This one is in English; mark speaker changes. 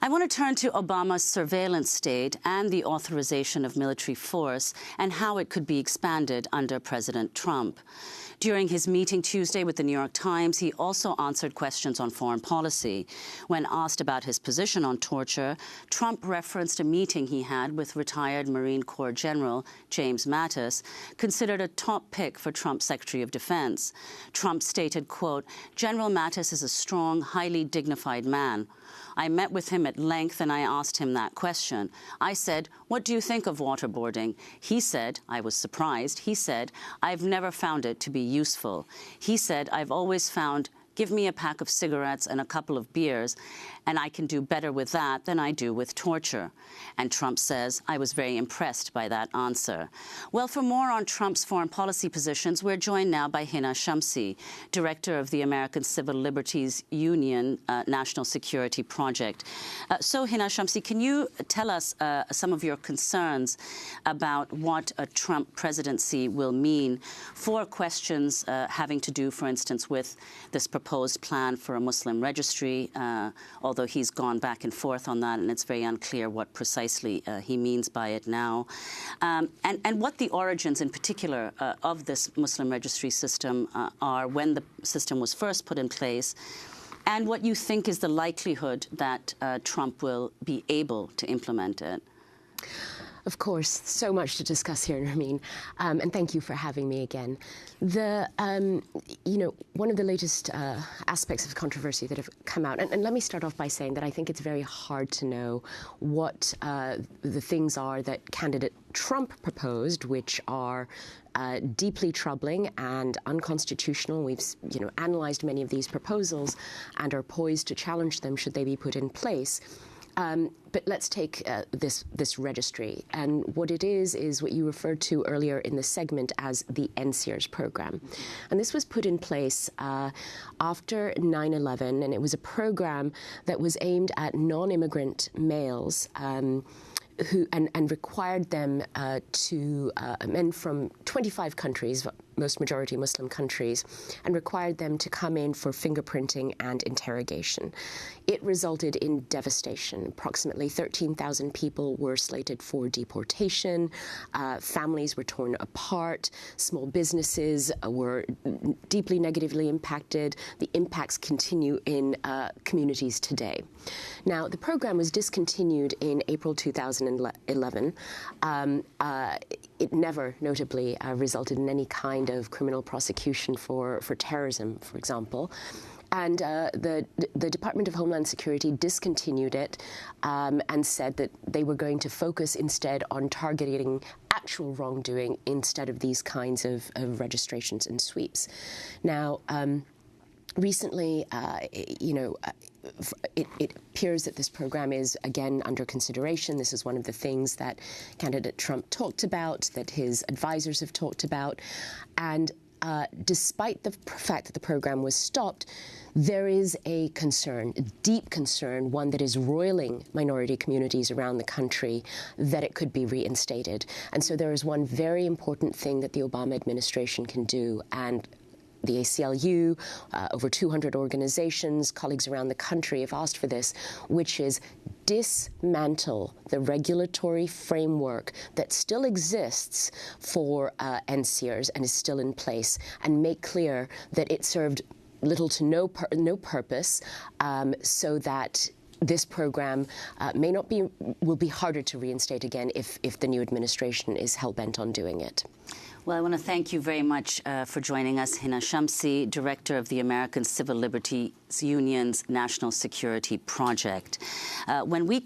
Speaker 1: I want to turn to Obama's surveillance state and the authorization of military force and how it could be expanded under President Trump. During his meeting Tuesday with the New York Times, he also answered questions on foreign policy. When asked about his position on torture, Trump referenced a meeting he had with retired Marine Corps General James Mattis, considered a top pick for Trump's Secretary of Defense. Trump stated, quote, "General Mattis is a strong, highly dignified man. I met with him at length and I asked him that question. I said, 'What do you think of waterboarding?' He said, I was surprised, he said, 'I've never found it to be useful.' He said, 'I've always found, give me a pack of cigarettes and a couple of beers, and I can do better with that than I do with torture.' And Trump says, 'I was very impressed by that answer.'" Well, for more on Trump's foreign policy positions, we're joined now by Hina Shamsi, director of the American Civil Liberties Union National Security Project. So, Hina Shamsi, can you tell us some of your concerns about what a Trump presidency will mean for questions having to do, for instance, with this proposed plan for a Muslim registry, although he's gone back and forth on that, and it's very unclear what precisely he means by it now, and what the origins in particular of this Muslim registry system are, when the system was first put in place, and what you think is the likelihood that Trump will be able to implement it.
Speaker 2: Of course, so much to discuss here, Nermeen, and thank you for having me again. One of the latest aspects of controversy that have come out, and let me start off by saying that I think it's very hard to know what the things are that candidate Trump proposed, which are deeply troubling and unconstitutional. We've analyzed many of these proposals and are poised to challenge them should they be put in place. But let's take this registry. And what it is what you referred to earlier in the segment as the NSEERS program. And this was put in place after 9/11, and it was a program that was aimed at non-immigrant males and required them men from 25 countries, most majority Muslim countries, and required them to come in for fingerprinting and interrogation. It resulted in devastation. Approximately 13,000 people were slated for deportation. Families were torn apart. Small businesses were deeply negatively impacted. The impacts continue in communities today. Now, the program was discontinued in April 2011. It never, notably, resulted in any kind of criminal prosecution for terrorism, for example. And the Department of Homeland Security discontinued it and said that they were going to focus instead on targeting actual wrongdoing instead of these kinds of registrations and sweeps. Now, recently, it appears that this program is again under consideration. This is one of the things that candidate Trump talked about, that his advisors have talked about. And despite the fact that the program was stopped, there is a concern, a deep concern, one that is roiling minority communities around the country, that it could be reinstated. And so there is one very important thing that the Obama administration can do, and the ACLU, over 200 organizations, colleagues around the country have asked for this, which is dismantle the regulatory framework that still exists for NSEERS and is still in place, and make clear that it served little to no purpose, so that this program will be harder to reinstate again if the new administration is hell-bent on doing it.
Speaker 1: Well, I want to thank you very much for joining us, Hina Shamsi, director of the American Civil Liberties Union's National Security Project. When we